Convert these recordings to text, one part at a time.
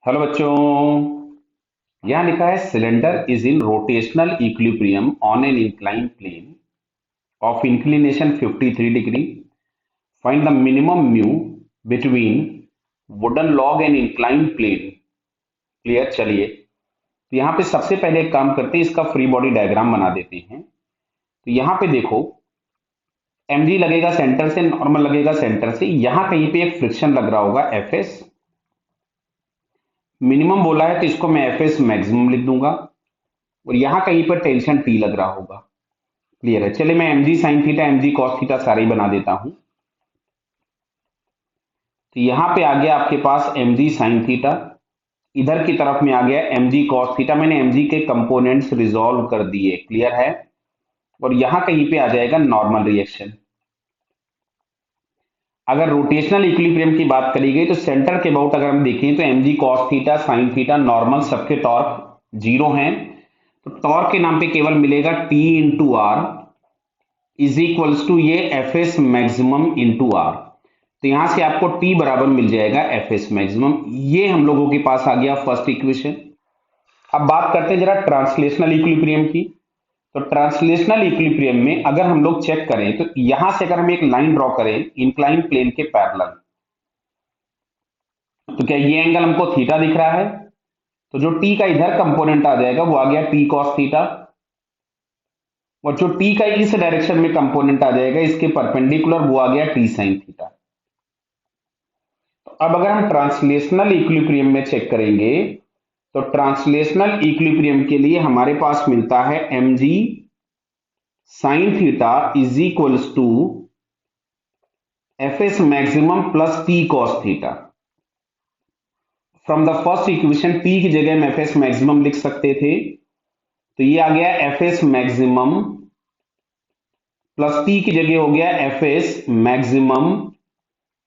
Hello बच्चों। यहाँ लिखा है cylinder is in rotational equilibrium on an incline plane of inclination 53 degree. Find the minimum mu between wooden log and incline plane. Clear. चलिए, तो यहाँ पे सबसे पहले एक काम करते हैं, इसका फ्री बॉडी डायग्राम बना देते हैं। तो यहाँ पे देखो, mg लगेगा सेंटर से, नॉर्मल लगेगा सेंटर से। यहाँ कहीं पे एक फ्रिक्शन लग रहा होगा Fs। मिनिमम बोला है तो इसको मैं Fs मैक्सिमम लिख दूंगा, और यहां कहीं पर टेंशन टी लग रहा होगा। क्लियर है। चलिए, मैं mg sine theta mg cos theta सारे ही बना देता हूं। तो यहां पे आ गया आपके पास mg साइन थीटा, इधर की तरफ में आ गया mg कॉस थीटा। मैंने mg के कंपोनेंट्स रिजॉल्व कर दिए। क्लियर है। और यहां कहीं पे आ जाएगा नॉर्मल रिएक्शन। अगर रोटेशनल इक्विलिब्रियम की बात करी गई तो सेंटर के अबाउट अगर हम देखें तो mg cos theta sine theta normal सबके टॉर्क जीरो हैं। तो टॉर्क के नाम पे केवल मिलेगा T into R is equals to ये F S maximum into R. तो यहां से आपको T बराबर मिल जाएगा एफ एस मैक्सिमम। ये हम लोगों के पास आ गया फर्स्ट इक्वेशन। अब बात करते हैं जरा ट्रांसलेशनल इक्विलिब्रियम की। तो ट्रांसलेशनल इक्विलिब्रियम में अगर हम लोग चेक करें तो यहां से अगर हम एक लाइन ड्रॉ करें इंक्लाइन प्लेन के पैरेलल, तो क्या ये एंगल हमको थीटा दिख रहा है? तो जो T का इधर कंपोनेंट आ जाएगा वो आ गया T कॉस थीटा, और जो T का इस डायरेक्शन में कंपोनेंट आ जाएगा इसके परपेंडिकुलर वो आ गया T साइन थीटा। तो अब अगर हम ट्रांसलेशनल इक्विलिब्रियम में चेक करेंगे तो ट्रांसलेशनल इक्विलिब्रियम के लिए हमारे पास मिलता है mg sine theta is equals to F S maximum plus T cos theta. From the first equation T की जगह हम एफ एस मैक्सिमम लिख सकते थे, तो ये आ गया F S maximum plus T की जगह हो गया एफ एस मैक्सिमम,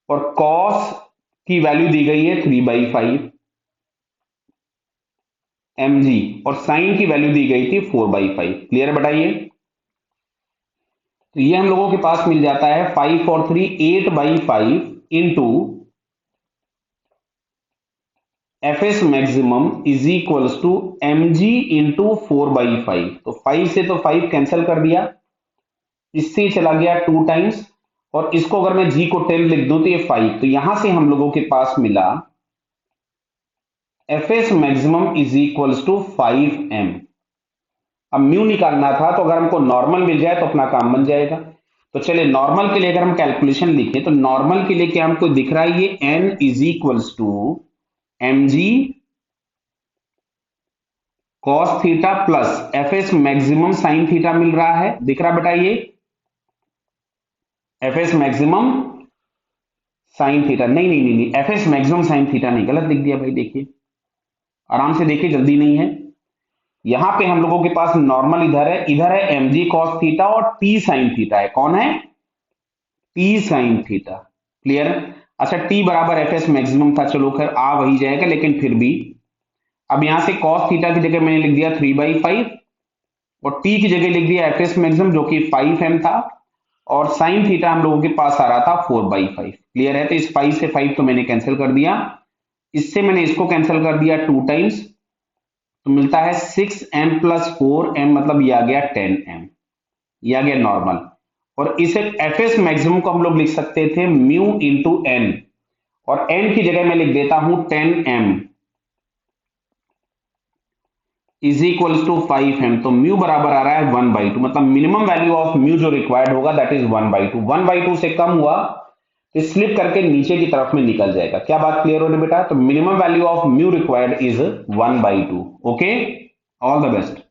और कॉस की वैल्यू दी गई है 3/5 mg, और साइन की वैल्यू दी गई थी 4/5। क्लियर बताइए। तो ये हम लोगों के पास मिल जाता है 5 और 3 8/5 into F S maximum is equals to mg into 4/5। तो 5 से तो 5 कैंसिल कर दिया, इससे चला गया 2 टाइम्स, और इसको अगर मैं g को 10 लिख दूं तो ये 5। तो यहां से हम लोगों के पास मिला F S maximum is equals to 5m। अब म्यू निकालना था, तो अगर हमको नॉर्मल मिल जाए तो अपना काम बन जाएगा। तो चलिए, नॉर्मल के लिए अगर हम कैलकुलेशन लिखें तो नॉर्मल के लिए क्या हमको दिख रहा है, ये n is equals to mg cos theta plus F S maximum sine theta मिल रहा है। दिख रहा बेटा ये F S maximum sine theta? नहीं नहीं नहीं नहीं, F S maximum sine theta नहीं, गलत लिख दिया भाई। देखिए, आराम से देखिए, जल्दी नहीं है। यहां पे हम लोगों के पास नॉर्मल इधर है mg cos थीटा, और t साइन थीटा है। कौन है? t sine theta. क्लियर। अच्छा, t बराबर एफ एस मैक्सिमम था, चलो खैर आ वही जाएगा, लेकिन फिर भी अब यहां से cos थीटा की जगह मैंने लिख दिया 3/5, और t की जगह लिख दिया एफ एस मैक्सिमम जो कि 5m था, और साइन थीटा हम लोगों के पास आ रहा था 4/5। क्लियर है। तो इस 5 से 5 तो मैंने कैंसिल कर दिया, इससे मैंने इसको कैंसिल कर दिया 2 टाइम्स, तो मिलता है 6m प्लस 4m, मतलब ये आ गया 10m। ये आ गया नॉर्मल। और इसे एफ एस मैक्सिमम को हम लोग लिख सकते थे म्यू इंटू एन, और n की जगह मैं लिख देता हूं 10m is equals to 5m। तो म्यू बराबर आ रहा है 1/2, मतलब मिनिमम वैल्यू ऑफ म्यू जो रिक्वायर्ड होगा दैट इज 1/2। 1/2 से कम हुआ तो स्लिप करके नीचे की तरफ में निकल जाएगा। क्या बात क्लियर हो रही बेटा? तो minimum value of mu required is 1/2। Okay, all the best.